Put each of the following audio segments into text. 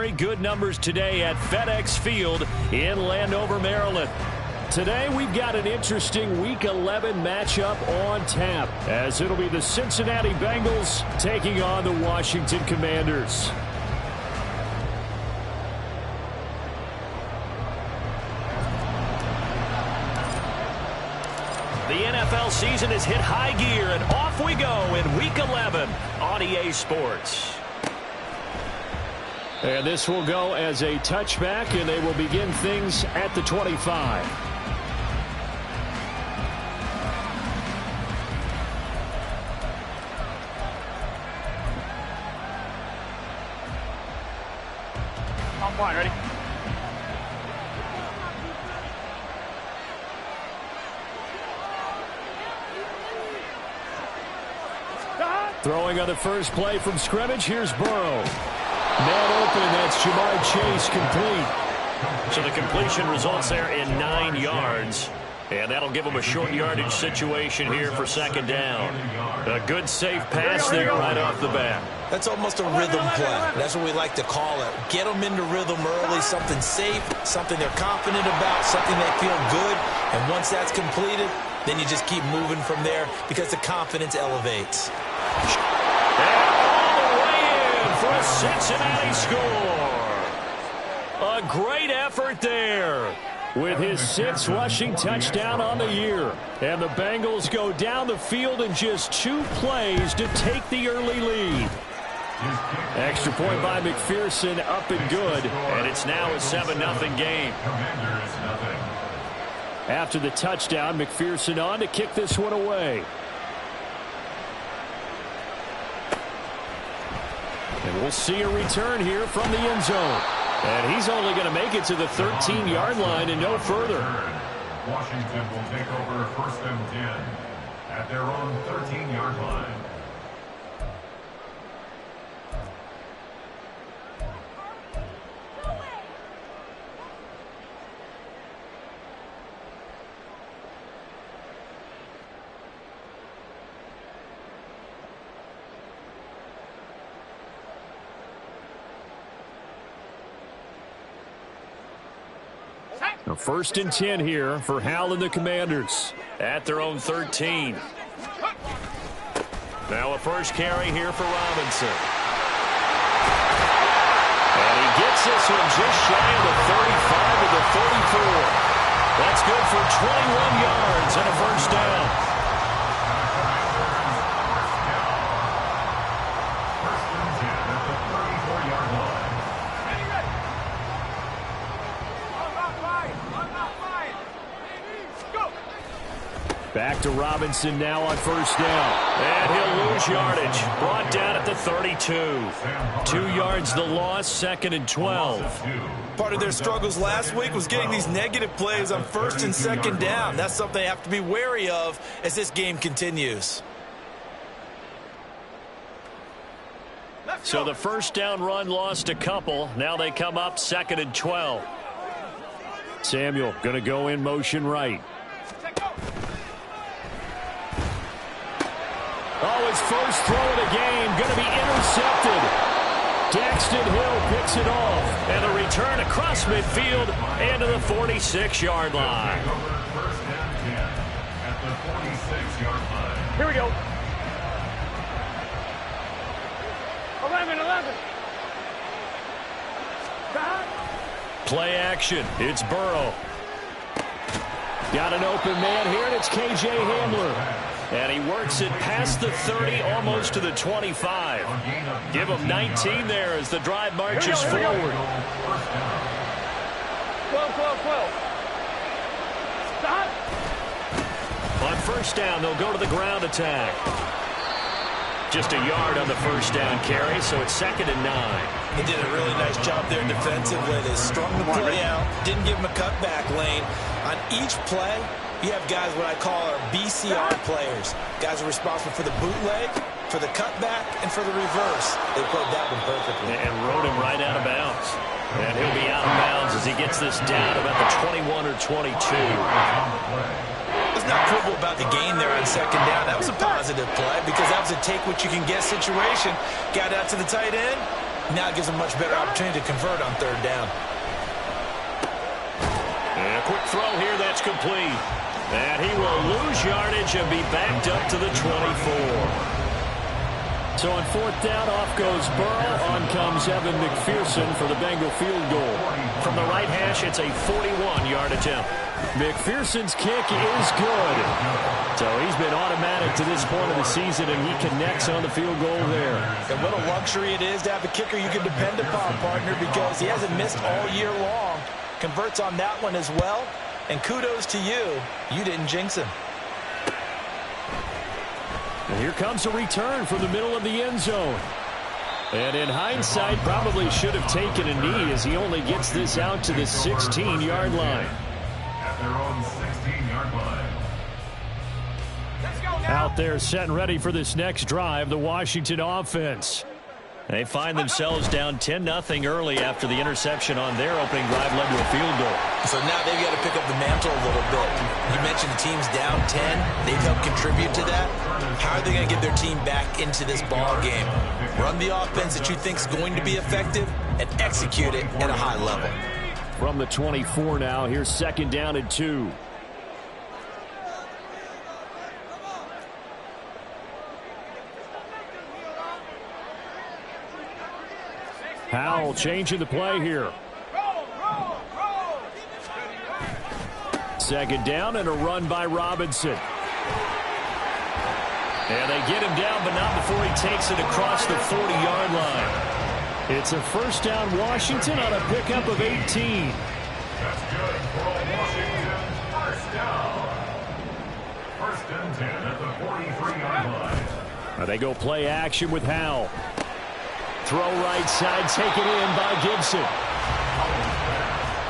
very good numbers today at FedEx Field in Landover, Maryland. Today we've got an interesting Week 11 matchup on tap, as it'll be the Cincinnati Bengals taking on the Washington Commanders. The NFL season has hit high gear, and off we go in Week 11 on EA Sports. And this will go as a touchback, and they will begin things at the 25. On point, ready? Throwing on the first play from scrimmage, here's Burrow. Man open, and that's Jamar Chase complete. So the completion results there in 9 yards. And that'll give them a short yardage situation here for second down. A good safe pass there right off the bat. That's almost a rhythm play. That's what we like to call it. Get them into rhythm early, something safe, something they're confident about, something they feel good. And once that's completed, then you just keep moving from there because the confidence elevates. And all the way in for a Cincinnati score. A great effort there with his 6th rushing touchdown on the year. And the Bengals go down the field in just 2 plays to take the early lead. Extra point by McPherson, up and good. And it's now a 7-0 game. After the touchdown, McPherson on to kick this one away. And we'll see a return here from the end zone. And he's only going to make it to the 13-yard line and no further. Washington will take over 1st and 10 at their own 13-yard line. Now 1st and 10 here for Hal and the Commanders at their own 13. Now a first carry here for Robinson. And he gets this one just shy of the 35 to the 34. That's good for 21 yards and a first down. Back to Robinson now on first down. And he'll lose yardage. Brought down at the 32. 2 yards the loss, 2nd and 12. Part of their struggles last week was getting these negative plays on 1st and 2nd down. That's something they have to be wary of as this game continues. So the first down run lost a couple. Now they come up 2nd and 12. Samuel going to go in motion right. Oh, his first throw of the game going to be intercepted. Daxton Hill picks it off. And a return across midfield and to the 46-yard line. Here we go. 11. Play action. It's Burrow. Got an open man here, and it's K.J. Hamler. And he works it past the 30, almost to the 25. Give him 19 there as the drive marches forward. 12. Stop. On first down, they'll go to the ground attack. Just a yard on the first down carry, so it's 2nd and 9. They did a really nice job there defensively. They strung the play out, didn't give him a cutback lane. On each play, you have guys what I call our BCR players. Guys are responsible for the bootleg, for the cutback, and for the reverse. They played that one perfectly. And rode him right out of bounds. And he'll be out of bounds as he gets this down about the 21 or 22. Let's not quibble about the gain there on 2nd down. That was a positive play because that was a take-what-you-can-get situation. Got out to the tight end, Now it gives them a much better opportunity to convert on third down. And a quick throw here that's complete. And he will lose yardage and be backed up to the 24. So on fourth down, off goes Burrow. On comes Evan McPherson for the Bengal field goal. From the right hash, it's a 41-yard attempt. McPherson's kick is good. So he's been automatic to this point of the season, and he connects on the field goal there. And what a luxury it is to have a kicker you can depend upon, partner, because he hasn't missed all year long. Converts on that one as well. And kudos to you. You didn't jinx him. And here comes a return from the middle of the end zone. And in hindsight, probably should have taken a knee as he only gets this out to the 16-yard line. At their own 16-yard line. Out there set and ready for this next drive, the Washington offense. They find themselves down 10-0 early after the interception on their opening drive led to a field goal. So now they've got to pick up the mantle a little bit. You mentioned the team's down 10. They've helped contribute to that. How are they going to get their team back into this ball game? Run the offense that you think is going to be effective and execute it at a high level. From the 24 now, here's second down and 2. Howell changing the play here. Second down and a run by Robinson. And they get him down, but not before he takes it across the 40-yard line. It's a first down Washington on a pickup of 18. That's good for Washington. First down. First and 10 at the 43-yard line. They go play action with Howell. Throw right side, taken in by Gibson.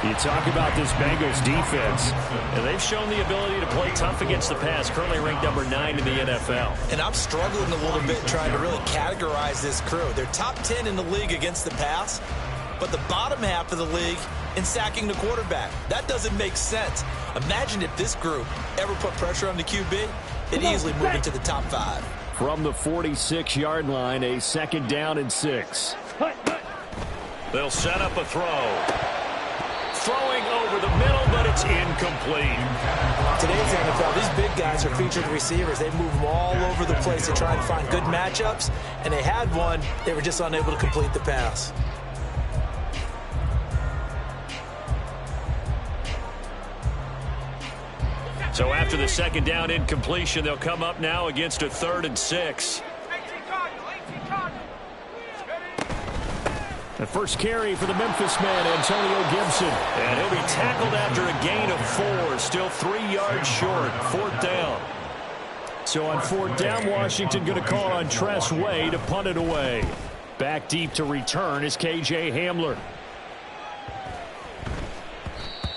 You talk about this Bengals defense, and they've shown the ability to play tough against the pass, currently ranked number 9 in the NFL. And I'm struggling a little bit trying to really categorize this crew. They're top 10 in the league against the pass, but the bottom half of the league in sacking the quarterback. That doesn't make sense. Imagine if this group ever put pressure on the QB, it'd easily move into the top 5. From the 46-yard line, a second down and 6. They'll set up a throw. Throwing over the middle, but it's incomplete. Today's NFL, these big guys are featured receivers. They move them all over the place to try and find good matchups, and they had one. They were just unable to complete the pass. So after the second down incompletion, they'll come up now against a 3rd and 6. The first carry for the Memphis man, Antonio Gibson. And he'll be tackled after a gain of 4. Still 3 yards short. 4th down. So on 4th down, Washington going to call on Tress Way to punt it away. Back deep to return is KJ Hamler.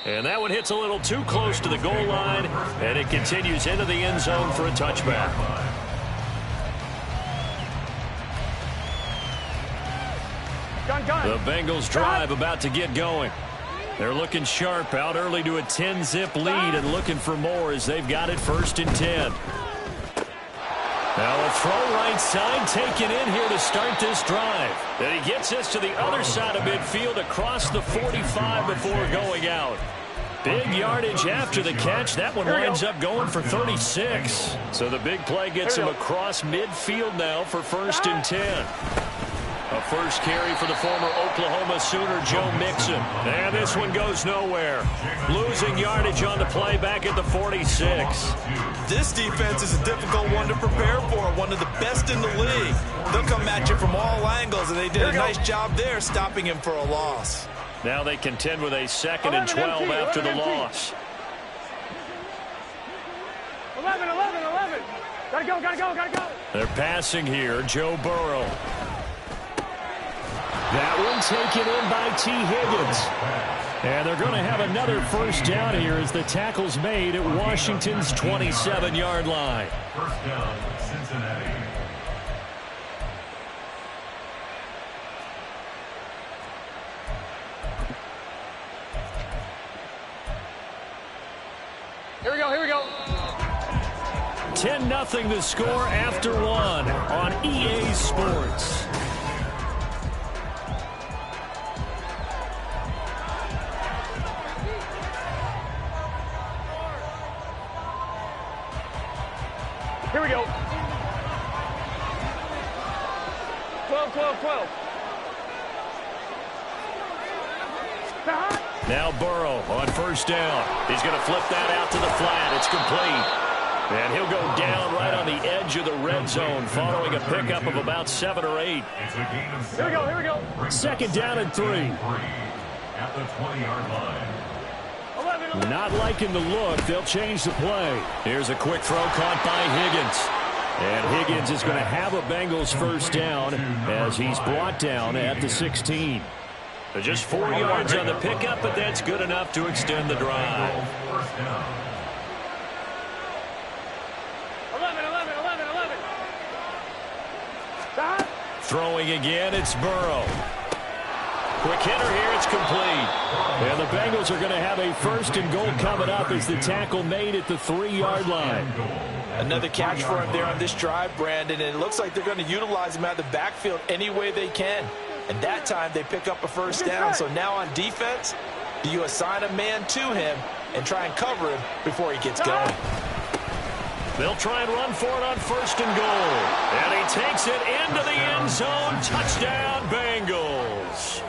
And that one hits a little too close to the goal line, and it continues into the end zone for a touchback. The Bengals drive about to get going. They're looking sharp, out early to a 10-zip lead and looking for more as they've got it 1st and 10. Now a throw right side taken in here to start this drive. And he gets us to the other side of midfield across the 45 before going out. Big yardage after the catch. That one winds up going for 36. So the big play gets him across midfield now for 1st and 10. A first carry for the former Oklahoma Sooner, Joe Mixon. And this one goes nowhere. Losing yardage on the play back at the 46. This defense is a difficult one to prepare for, one of the best in the league. They'll come at you from all angles, and they did a nice job there stopping him for a loss. Now they contend with a 2nd and 12 after the loss. 11. Gotta go. They're passing here, Joe Burrow. That one taken in by T. Higgins. And they're going to have another first down here as the tackle's made at Washington's 27-yard line. First down, Cincinnati. Here we go. 10-0 the score after 1 on EA Sports. we go. 12, 12, 12. Now Burrow on first down. He's going to flip that out to the flat. It's complete. And he'll go down right on the edge of the red zone following a pickup of about 7 or 8. Here we go, here we go. Second down and 3. At the 20-yard line. 11. Not liking the look. They'll change the play. Here's a quick throw caught by Higgins. And Higgins is going to have a Bengals first down as he's brought down at the 16. Just 4 yards on the pickup, but that's good enough to extend the drive. 11. Throwing again, it's Burrow. Quick hitter here, it's complete. And the Bengals are going to have a first and goal coming up as the tackle made at the 3-yard line. Another catch for him there on this drive, Brandon, and it looks like they're going to utilize him out of the backfield any way they can. And that time they pick up a first down. So now on defense, do you assign a man to him and try and cover him before he gets going? They'll try and run for it on first and goal. And he takes it into the end zone. Touchdown, Bengals.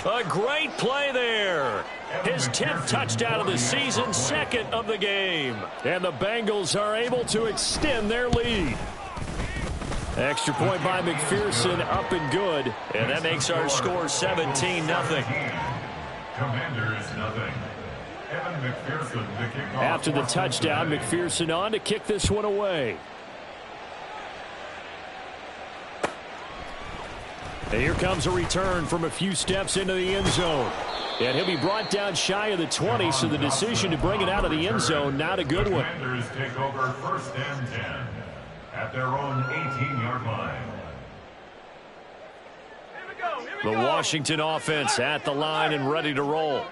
A great play there. His 10th touchdown of the season, second of the game. And the Bengals are able to extend their lead. Extra point by McPherson, up and good. And that makes our score 17-0. Commanders, nothing. Evan McPherson, the kickoff. After the touchdown, McPherson on to kick this one away. And here comes a return from a few steps into the end zone. And he'll be brought down shy of the 20, so the decision to bring it out of the end zone, not a good one. Commanders take over first and 10 at their own 18-yard line. The Washington offense at the line and ready to roll.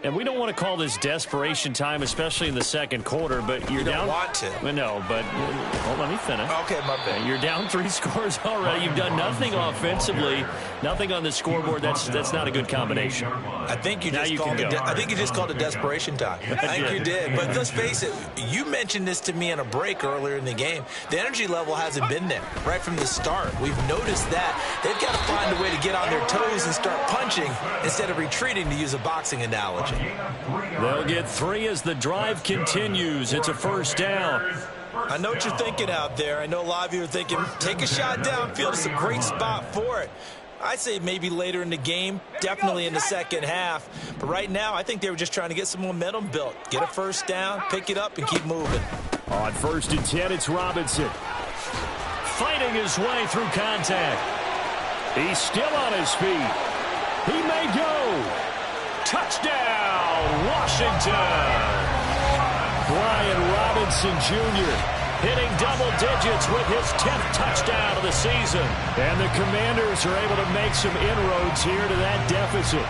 And we don't want to call this desperation time, especially in the second quarter, but you're down. You don't want to. No, but hold on, let me finish. Okay, my bad. You're down 3 scores already. You've done nothing offensively, nothing on the scoreboard. That's not a good combination. I think you just called it desperation time. I think you did. But let's face it, you mentioned this to me in a break earlier in the game. The energy level hasn't been there right from the start. We've noticed that. They've got to find a way to get on their toes and start punching instead of retreating, to use a boxing analogy. They'll get 3 as the drive continues. It's a first down. I know what you're thinking out there. I know a lot of you are thinking, take a shot downfield. It's a great spot for it. I'd say maybe later in the game, definitely in the second half. But right now, I think they were just trying to get some momentum built. Get a first down, pick it up, and keep moving. On first and 10, it's Robinson. Fighting his way through contact. He's still on his feet. He may go. Touchdown, Washington. Brian Robinson Jr. hitting double digits with his 10th touchdown of the season. And the Commanders are able to make some inroads here to that deficit.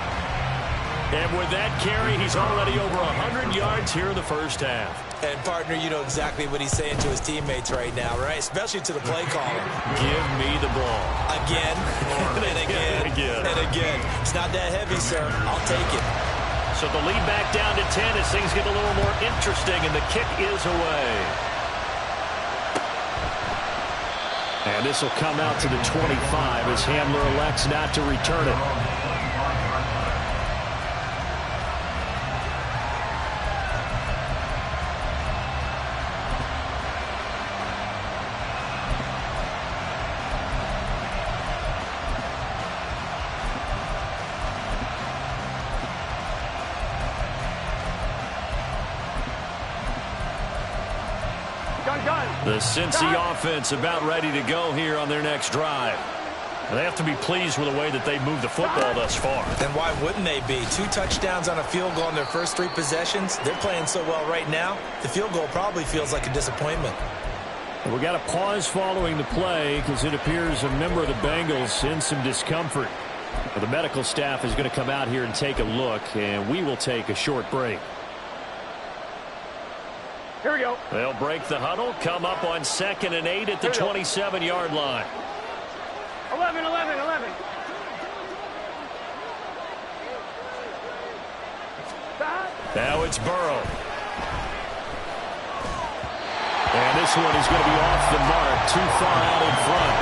And with that carry, he's already over 100 yards here in the first half. And, partner, you know exactly what he's saying to his teammates right now, right? Especially to the play caller. Give me the ball. Again, and again, and again. It's not that heavy, sir. I'll take it. So the lead back down to 10 as things get a little more interesting, and the kick is away. And this will come out to the 25 as Hamler elects not to return it. The Cincy offense about ready to go here on their next drive. They have to be pleased with the way that they moved the football thus far. And why wouldn't they be? 2 touchdowns on a field goal in their first 3 possessions. They're playing so well right now, the field goal probably feels like a disappointment. We got a pause following the play because it appears a member of the Bengals in some discomfort. The medical staff is going to come out here and take a look, and we will take a short break. Here we go. They'll break the huddle, come up on 2nd and 8 at the 27-yard line. 11. Now it's Burrow. And this one is going to be off the mark, too far out in front.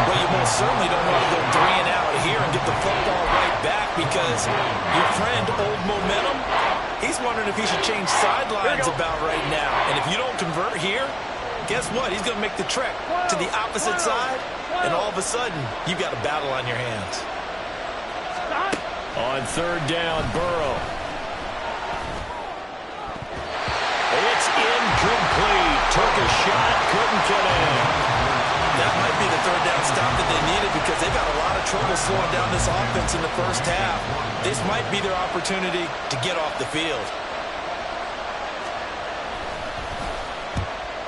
Well, you most certainly don't want to go 3 and out here and get the football right back because your friend, Old Momentum, he's wondering if he should change sidelines about right now. And if you don't convert here, guess what? He's going to make the trek to the opposite side, and all of a sudden, you've got a battle on your hands. On third down, Burrow. It's incomplete. Took a shot, couldn't get in. That might be the third down stop that they needed because they've got a lot of trouble slowing down this offense in the first half. This might be their opportunity to get off the field.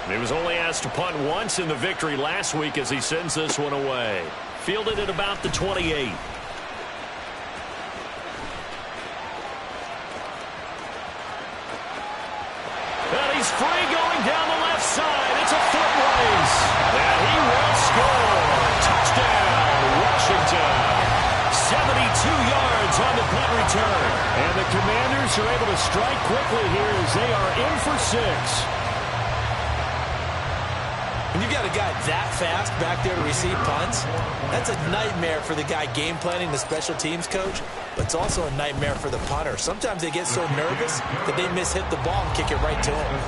He was only asked to punt once in the victory last week as he sends this one away. Fielded at about the 28. And he's free going down the left side. It's a foot race. And he will score. Touchdown, Washington. 72 yards on the punt return. And the Commanders are able to strike quickly here as they are in for 6. When you got a guy that fast back there to receive punts, that's a nightmare for the guy game planning, the special teams coach, but it's also a nightmare for the punter. Sometimes they get so nervous that they mishit the ball and kick it right to him.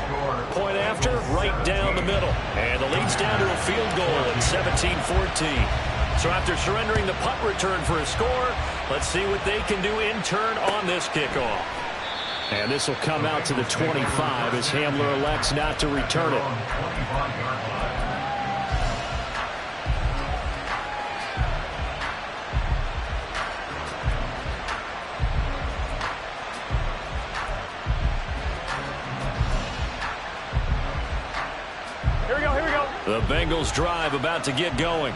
Point after, right down the middle. And the lead's down to a field goal at 17-14. So after surrendering the punt return for a score, let's see what they can do in turn on this kickoff. And this will come out to the 25 as Hamler elects not to return it. The Bengals drive about to get going.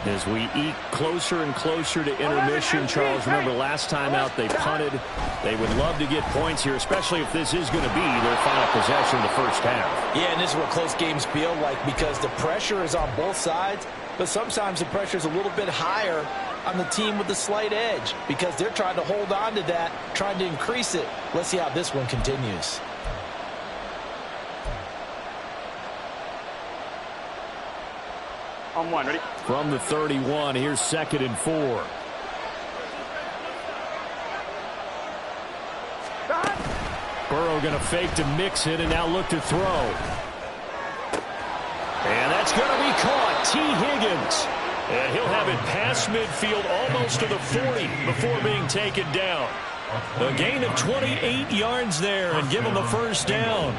As we eke closer and closer to intermission, Charles, remember last time out they punted. They would love to get points here, especially if this is going to be their final possession of the first half. Yeah, and this is what close games feel like because the pressure is on both sides, but sometimes the pressure is a little bit higher on the team with the slight edge because they're trying to hold on to that, trying to increase it. Let's see how this one continues. On one, ready? From the 31, here's 2nd and 4. Burrow going to fake to mix it and now look to throw. And that's going to be caught. T. Higgins. And he'll have it past midfield almost to the 40 before being taken down. A gain of 28 yards there and give him the first down.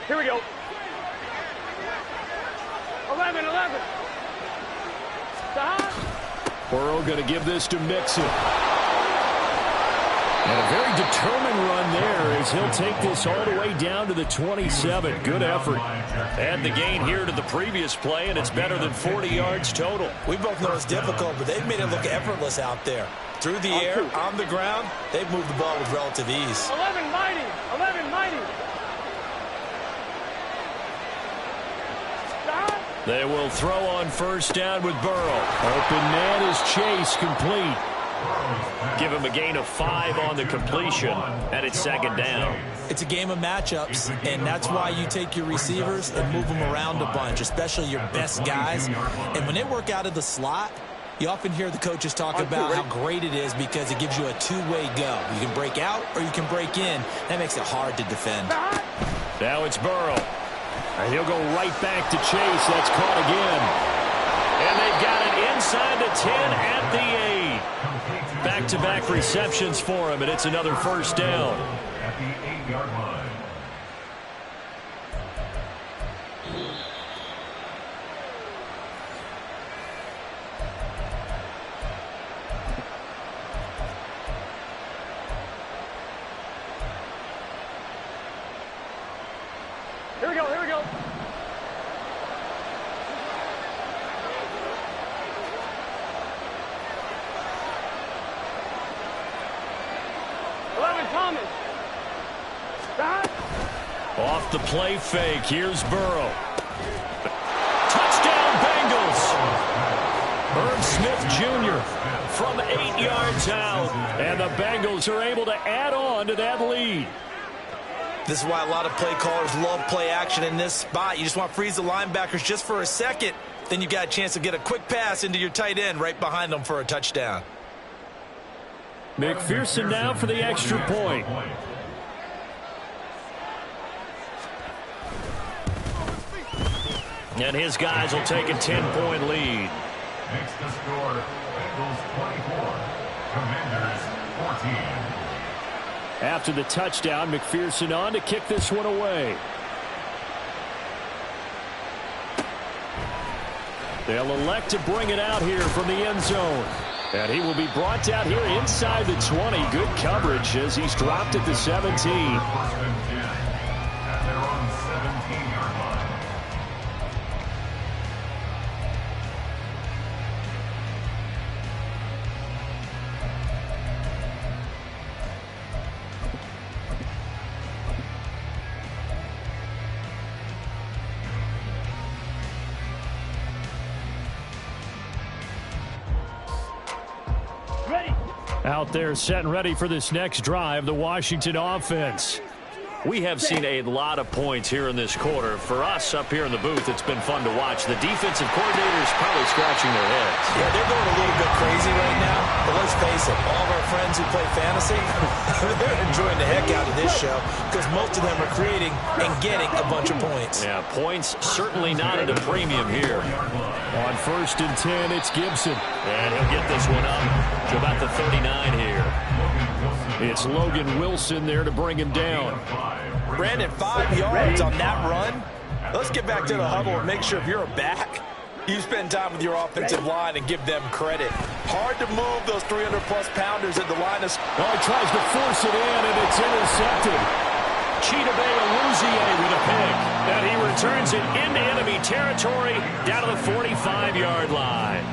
Here we go. 11. Burrow going to give this to Mixon. And a very determined run there as he'll take this all the way down to the 27. Good effort. Add the gain here to the previous play, and it's better than 40 yards total. We both know it's difficult, but they've made it look effortless out there. Through the air, on the ground, they've moved the ball with relative ease. 11 mighty. They will throw on first down with Burrow. Open man is Chase, complete. Give him a gain of 5 on the completion, and it's 2nd down. It's a game of matchups, and that's why you take your receivers and move them around a bunch, especially your best guys. And when they work out of the slot, you often hear the coaches talk about how great it is because it gives you a two-way go. You can break out or you can break in. That makes it hard to defend. Now it's Burrow. And he'll go right back to Chase. That's caught again. And they've got it inside the 10 at the 8. Back-to-back receptions for him, and it's another first down. At the 8-yard line. Here we go. 11 Thomas. Off the play fake, here's Burrow. Touchdown Herb Smith Jr. from 8 yards out. And the Bengals are able to add on to that lead. This is why a lot of play callers love play action in this spot. You just want to freeze the linebackers just for a second. Then you got a chance to get a quick pass into your tight end right behind them for a touchdown. McPherson now for the extra point. And his guys will take a 10-point lead. Makes the score Bengals 24, Commanders 14. After the touchdown, McPherson on to kick this one away. They'll elect to bring it out here from the end zone. And he will be brought down here inside the 20. Good coverage as he's dropped at the 17. First and 10 at their own 17-yard line. Out there set and ready for this next drive, the Washington offense. We have seen a lot of points here in this quarter. For us up here in the booth, it's been fun to watch. The defensive coordinators probably scratching their heads. Yeah, they're going a little bit crazy right now. But let's face it, all of our friends who play fantasy, they're enjoying the heck out of this show because most of them are creating and getting a bunch of points. Yeah, points certainly not at a premium here. On 1st and 10, it's Gibson. And he'll get this one up to about the 39 here. It's Logan Wilson there to bring him down. Brandon, 5 yards on that run. Let's get back to the huddle and make sure if you're a back, you spend time with your offensive line and give them credit. Hard to move those 300-plus pounders at the line of... Oh, he tries to force it in, and it's intercepted. Chidobe Awuzie with a pick. And he returns it into enemy territory down to the 45-yard line.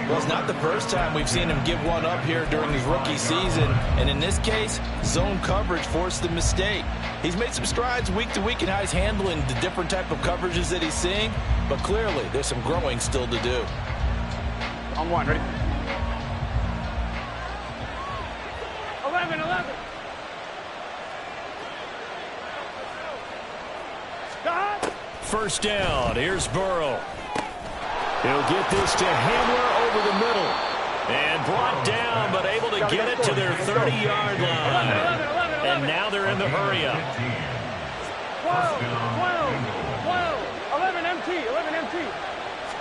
Well, it's not the first time we've seen him give one up here during his rookie season. And in this case, zone coverage forced the mistake. He's made some strides week to week in how he's handling the different type of coverages that he's seeing. But clearly, there's some growing still to do. On one, ready? 11. Stop! First down. Here's Burrow. He'll get this to Hamler over the middle. And brought down, but able to get it to their 30-yard line. And now they're in the hurry-up. 11 MT.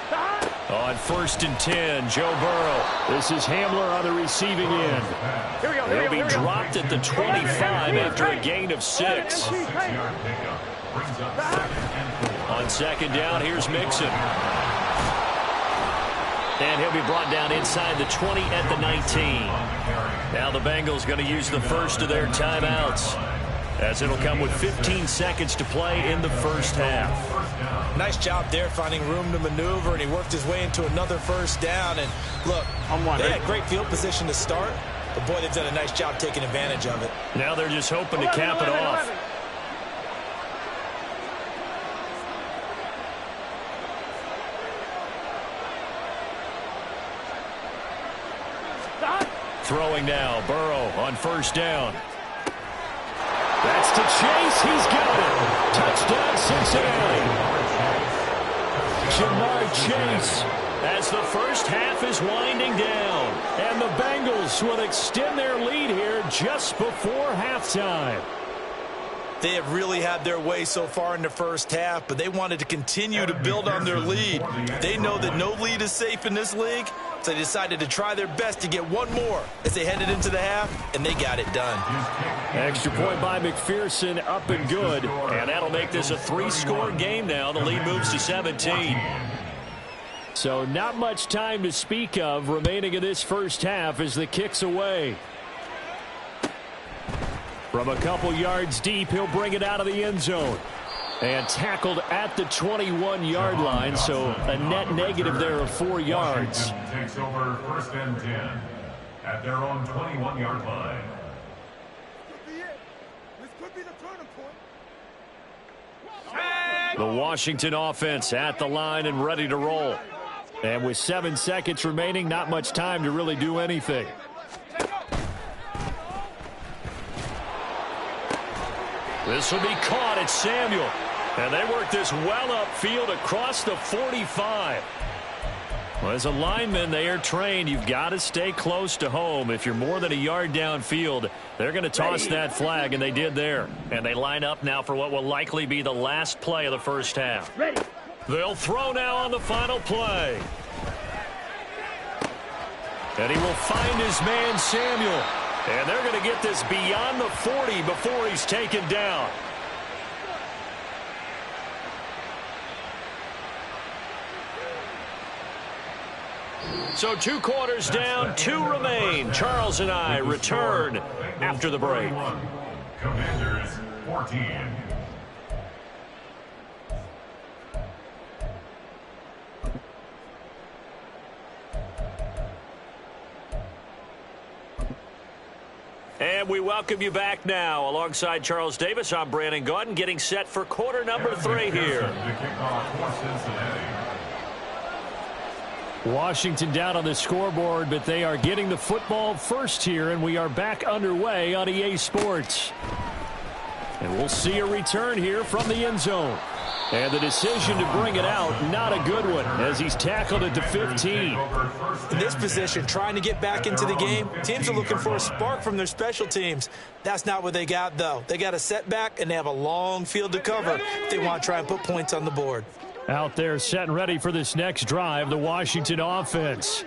Stop! On 1st and 10, Joe Burrow. This is Hamler on the receiving end. Here we go. He'll be dropped at the 25 after a gain of 6. 6-yard pickup brings up 2nd and 4. On 2nd down, here's Mixon. And he'll be brought down inside the 20 at the 19. Now the Bengals going to use the first of their timeouts, as it'll come with 15 seconds to play in the first half. Nice job there finding room to maneuver, and he worked his way into another first down. And look, they had great field position to start, but boy, they've done a nice job taking advantage of it. Now they're just hoping to cap it off. Throwing now, Burrow on 1st down. That's to Chase. He's got it. Touchdown, Cincinnati. Jamar Chase, as the first half is winding down. And the Bengals will extend their lead here just before halftime. They have really had their way so far in the first half, but they wanted to continue to build on their lead. They know that no lead is safe in this league, so they decided to try their best to get one more as they headed into the half, and they got it done. Extra point by McPherson, up and good. And that'll make this a 3-score game now. The lead moves to 17. So not much time to speak of remaining in this first half as the kick's away. From a couple yards deep, he'll bring it out of the end zone. And tackled at the 21-yard line, so a net negative there of 4 yards. Takes over 1st and 10 at their own 21-yard line. This could be the turning point. The Washington offense at the line and ready to roll. And with 7 seconds remaining, not much time to really do anything. This will be caught at Samuel. And they work this well upfield across the 45. Well, as a lineman, they are trained. You've got to stay close to home. If you're more than a yard downfield, they're going to toss that flag, and they did there. And they line up now for what will likely be the last play of the first half. Ready. They'll throw now on the final play. And he will find his man, Samuel. And they're going to get this beyond the 40 before he's taken down. So 2 quarters down, 2 remain. Charles and I return after the break. Commanders 14. And we welcome you back now. Alongside Charles Davis, I'm Brandon Gaudin, getting set for quarter number 3 here. Washington down on the scoreboard, but they are getting the football first here, and we are back underway on EA Sports. And we'll see a return here from the end zone. And the decision to bring it out, not a good one, as he's tackled at the 15. In this position, trying to get back into the game, teams are looking for a spark from their special teams. That's not what they got, though. They got a setback, and they have a long field to cover if they want to try and put points on the board. Out there set and ready for this next drive, the Washington offense.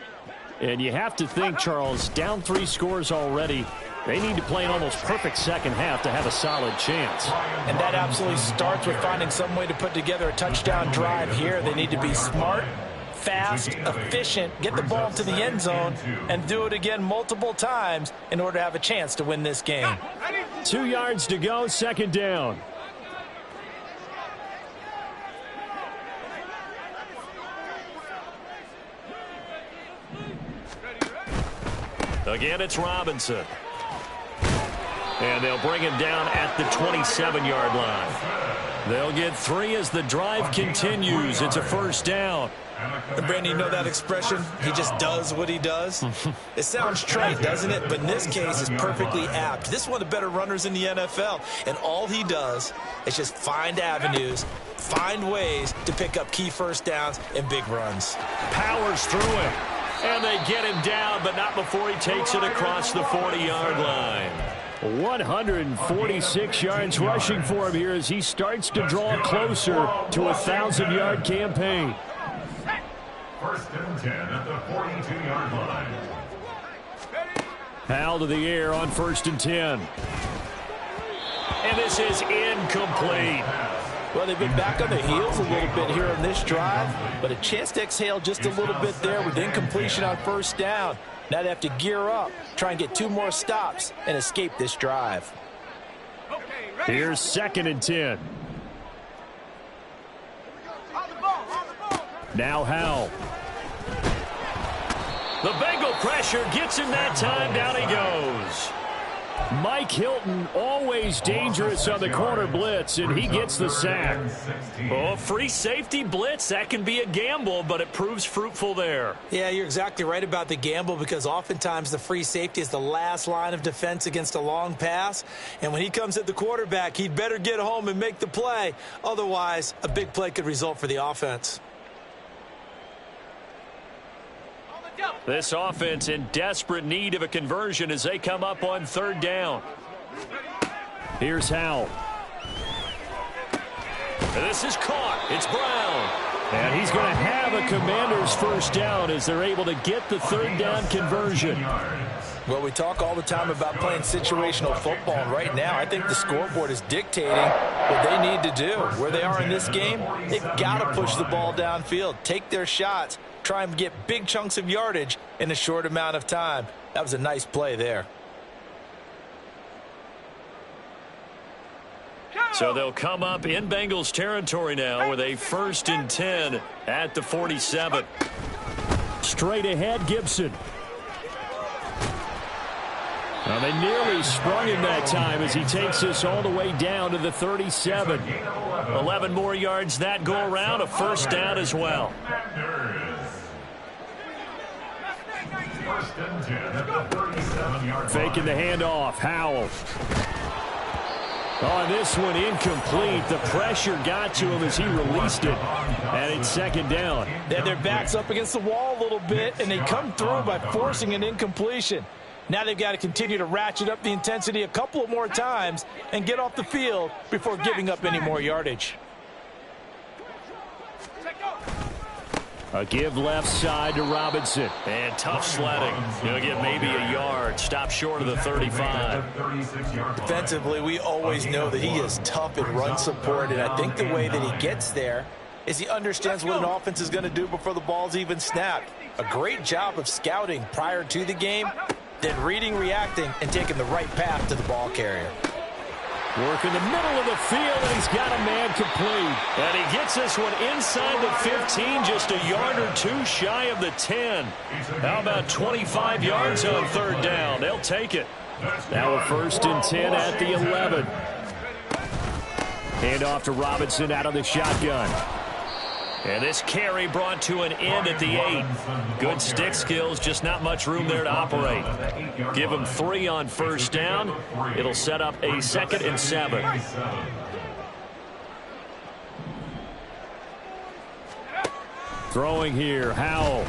And you have to think, Charles, down 3 scores already. They need to play an almost perfect second half to have a solid chance. And that absolutely starts with finding some way to put together a touchdown drive here. They need to be smart, fast, efficient, get the ball to the end zone, and do it again multiple times in order to have a chance to win this game. 2 yards to go, second down. Again, it's Robinson. And they'll bring him down at the 27-yard line. They'll get 3 as the drive continues. It's a first down. And Brandon, you know that expression? He just does what he does. It sounds trite, doesn't it? But in this case, it's perfectly apt. This is one of the better runners in the NFL. And all he does is just find avenues, find ways to pick up key first downs and big runs. Powers through him. And they get him down, but not before he takes it across the 40-yard line. 146 yards rushing for him here as he starts to draw closer to a 1,000-yard campaign. First and 10 at the 42-yard line. Hal to the air on first and 10. And this is incomplete. Well, they've been back on their heels a little bit here on this drive, but a chance to exhale just a little bit there with incompletion on first down. Now they have to gear up, try and get 2 more stops, and escape this drive. Here's second and 10. Now Howell. The Bengal pressure gets him that time. Down he goes. Mike Hilton, always dangerous on the corner blitz, and he gets the sack. Oh, free safety blitz, that can be a gamble, but it proves fruitful there. Yeah, you're exactly right about the gamble because oftentimes the free safety is the last line of defense against a long pass. And when he comes at the quarterback, he'd better get home and make the play. Otherwise, a big play could result for the offense. This offense in desperate need of a conversion as they come up on third down. Here's Howell. And this is caught. It's Brown. And he's going to have a Commanders first down as they're able to get the third down conversion. Well, we talk all the time about playing situational football, and right now I think the scoreboard is dictating what they need to do. Where they are in this game, they've got to push the ball downfield, take their shots, try and get big chunks of yardage in a short amount of time. That was a nice play there. So they'll come up in Bengals territory now with a first and 10 at the 47. Straight ahead, Gibson. Well, they nearly sprung him that time as he takes us all the way down to the 37. 11 more yards that go around, a first down as well. First and 10 at the 37-yard line. Faking the handoff. Howell. Oh, this one incomplete. The pressure got to him as he released it. And it's second down. They had their backs up against the wall a little bit, and they come through by forcing an incompletion. Now they've got to continue to ratchet up the intensity a couple of more times and get off the field before giving up any more yardage. A give left side to Robinson. And tough sledding. He'll get maybe a yard. Stop short of the 35. Defensively, we always know that he is tough in run support, and I think the way that he gets there is he understands what an offense is going to do before the ball's even snapped. A great job of scouting prior to the game, then reading, reacting, and taking the right path to the ball carrier. Work in the middle of the field, and he's got a man complete. And he gets this one inside the 15, just a yard or two shy of the 10. How about 25 yards on third down? They'll take it. Now a first and 10 at the 11. Hand off to Robinson out of the shotgun. And this carry brought to an end at the 8. Good stick skills, just not much room there to operate. Give him 3 on first down. It'll set up a 2nd and 7. Throwing here, Howell.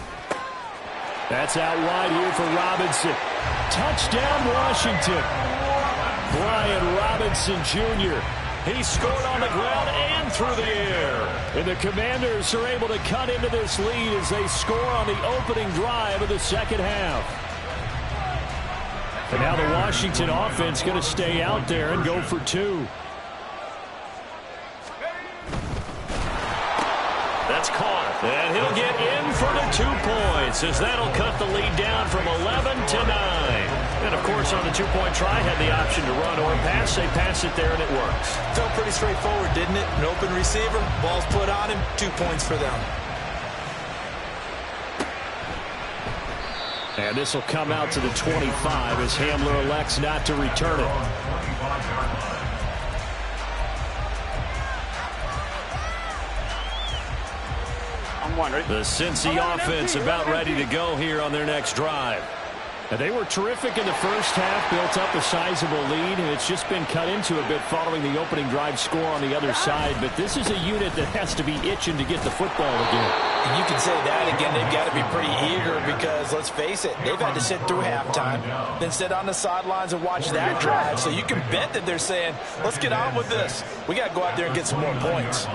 That's out wide here for Robinson. Touchdown, Washington. Brian Robinson Jr. He scored on the ground and through the air. And the Commanders are able to cut into this lead as they score on the opening drive of the second half. And now the Washington offense going to stay out there and go for 2. That's caught. And he'll get in for the 2 points as that'll cut the lead down from 11 to 9. And, of course, on the 2-point try, had the option to run or pass. They pass it there, and it works. Felt pretty straightforward, didn't it? An open receiver, ball's put on him, 2 points for them. And this will come out to the 25 as Hamler elects not to return it. The Cincy offense about ready to go here on their next drive. And they were terrific in the first half, built up a sizable lead, and it's just been cut into a bit following the opening drive score on the other side. But this is a unit that has to be itching to get the football again. And you can say that again. They've got to be pretty eager because, let's face it, they've had to sit through halftime, then sit on the sidelines and watch that drive. So you can bet that they're saying, let's get on with this. We got to go out there and get some more points.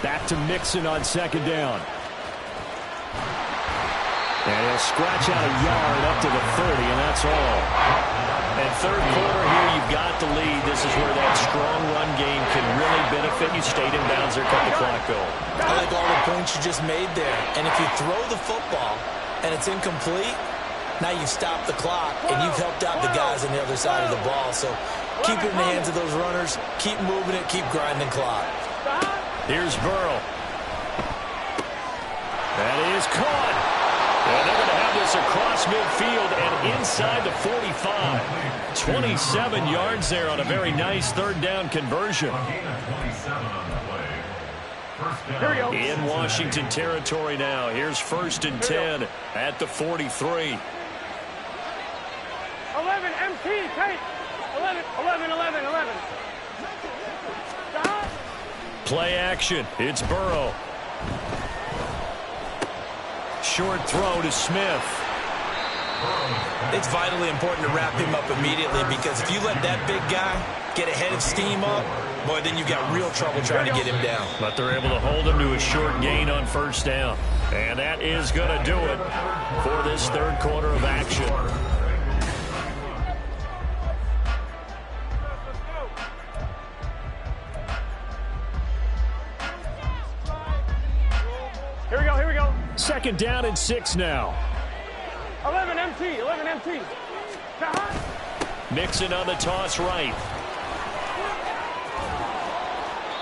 Back to Mixon on second down. And he'll scratch out a yard up to the 30, and that's all. And third quarter here, you've got the lead. This is where that strong run game can really benefit you. Stayed in bounds there, cut the clock go. I like all the points you just made there. And if you throw the football and it's incomplete, now you've stopped the clock, and you've helped out the guys on the other side of the ball. So keep it in the hands of those runners. Keep moving it. Keep grinding clock. Here's Burrow. That is caught. And they're going to have this across midfield and inside the 45. 27 yards there on a very nice third down conversion. In Washington territory now. Here's first and 10 at the 43. 11, MT, take. 11. Stop. Play action. It's Burrow. Short throw to Smith. It's vitally important to wrap him up immediately because if you let that big guy get ahead of steam up, boy, then you've got real trouble trying to get him down. But they're able to hold him to a short gain on first down. And that is going to do it for this third quarter of action. Here we go. Second down and 6 now. 11 MT. Mixon on the toss right.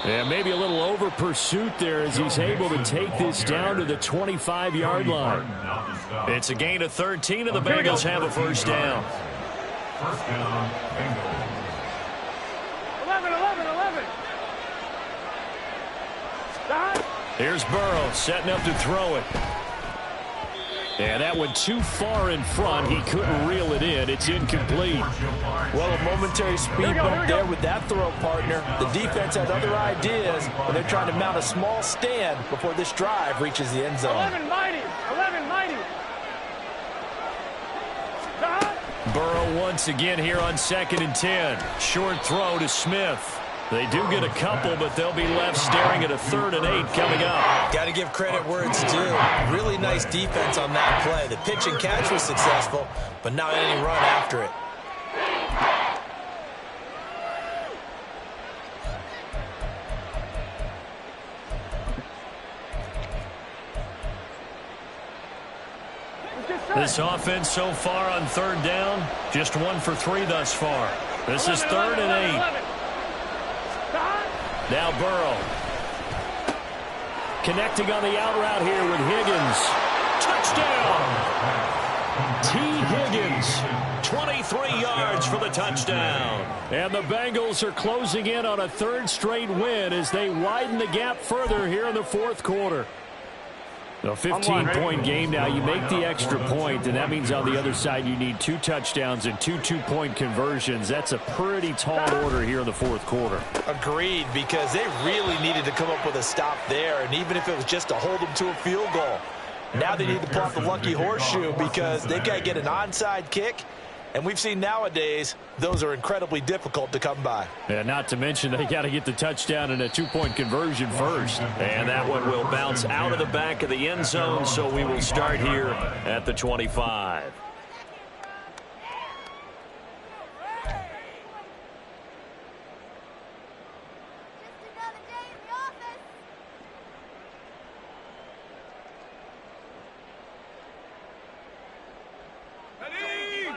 Yeah, maybe a little over pursuit there as he's able to take this down to the 25-yard line. It's a gain of 13, and the Bengals have a first down. First down, Bengals. 11. Stop. Here's Burrow setting up to throw it. And that went too far in front. He couldn't reel it in. It's incomplete. Well, a momentary speed bump there with that throw, partner. The defense had other ideas, but they're trying to mount a small stand before this drive reaches the end zone. 11 mighty. 11 mighty. Burrow once again here on 2nd and 10. Short throw to Smith. They do get a couple, but they'll be left staring at a 3rd and 8 coming up. Got to give credit where it's due. Really nice defense on that play. The pitch and catch was successful, but not any run after it. This offense so far on 3rd down, just 1 for 3 thus far. This is 3rd and 8. Now Burrow. Connecting on the out route here with Higgins. Touchdown! T. Higgins. 23 yards for the touchdown. And the Bengals are closing in on a 3rd straight win as they widen the gap further here in the 4th quarter. A 15-point game now. You make the extra point, and that means on the other side you need 2 touchdowns and 2 two-point conversions. That's a pretty tall order here in the 4th quarter. Agreed, because they really needed to come up with a stop there, and even if it was just to hold them to a field goal. Now they need to pull out the lucky horseshoe because they've got to get an onside kick, and we've seen nowadays those are incredibly difficult to come by. And not to mention they got to get the touchdown and a 2-point conversion first. And that one will bounce out of the back of the end zone, so we will start here at the 25.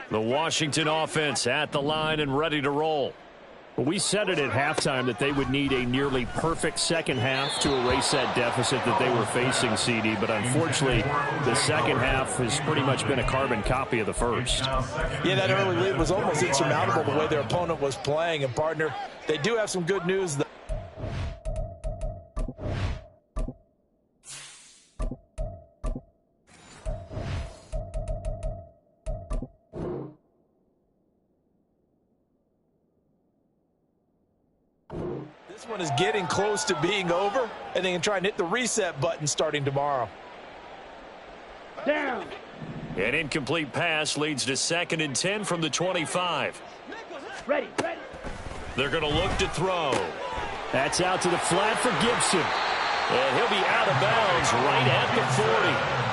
The Washington offense at the line and ready to roll. But we said it at halftime that they would need a nearly perfect second half to erase that deficit that they were facing, CD. But unfortunately, the second half has pretty much been a carbon copy of the first. Yeah, that early lead was almost insurmountable the way their opponent was playing. And, partner, they do have some good news. This one is getting close to being over, and they can try and hit the reset button starting tomorrow. Down. An incomplete pass leads to 2nd and 10 from the 25. Ready. They're going to look to throw. That's out to the flat for Gibson. And he'll be out of bounds right at the 40.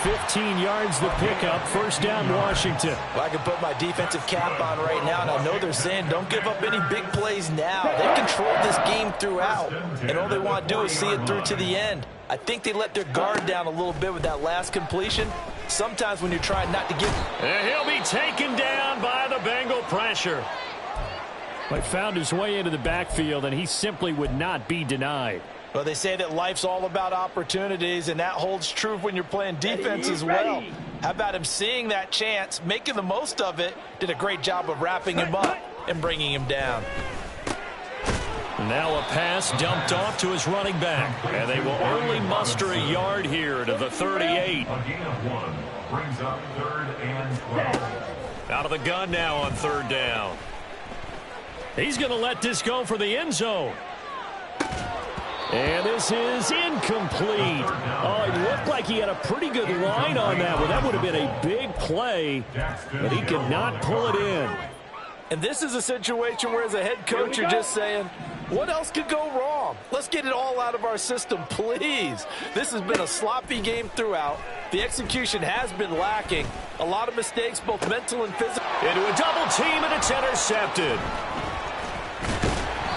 15 yards the pickup. 1st down, Washington. Well, I can put my defensive cap on right now, and I know they're saying don't give up any big plays now. They've controlled this game throughout, and all they want to do is see it through to the end. I think they let their guard down a little bit with that last completion. Sometimes when you're trying not to give... And he'll be taken down by the Bengal pressure. But found his way into the backfield, and he simply would not be denied. Well, they say that life's all about opportunities, and that holds true when you're playing defense as well. How about him seeing that chance, making the most of it, did a great job of wrapping him up and bringing him down. Now a pass dumped off to his running back, and they will only muster a yard here to the 38. A gain of 1 brings up 3rd and 12. Out of the gun now on 3rd down. He's going to let this go for the end zone. And this is incomplete. Oh, it looked like he had a pretty good line on that one. That would have been a big play, but he could not pull it in. And this is a situation where, as a head coach, you're just saying, what else could go wrong? Let's get it all out of our system, please. This has been a sloppy game throughout. The execution has been lacking. A lot of mistakes, both mental and physical. Into a double team, and it's intercepted.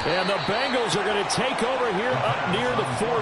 And the Bengals are going to take over here up near the 40.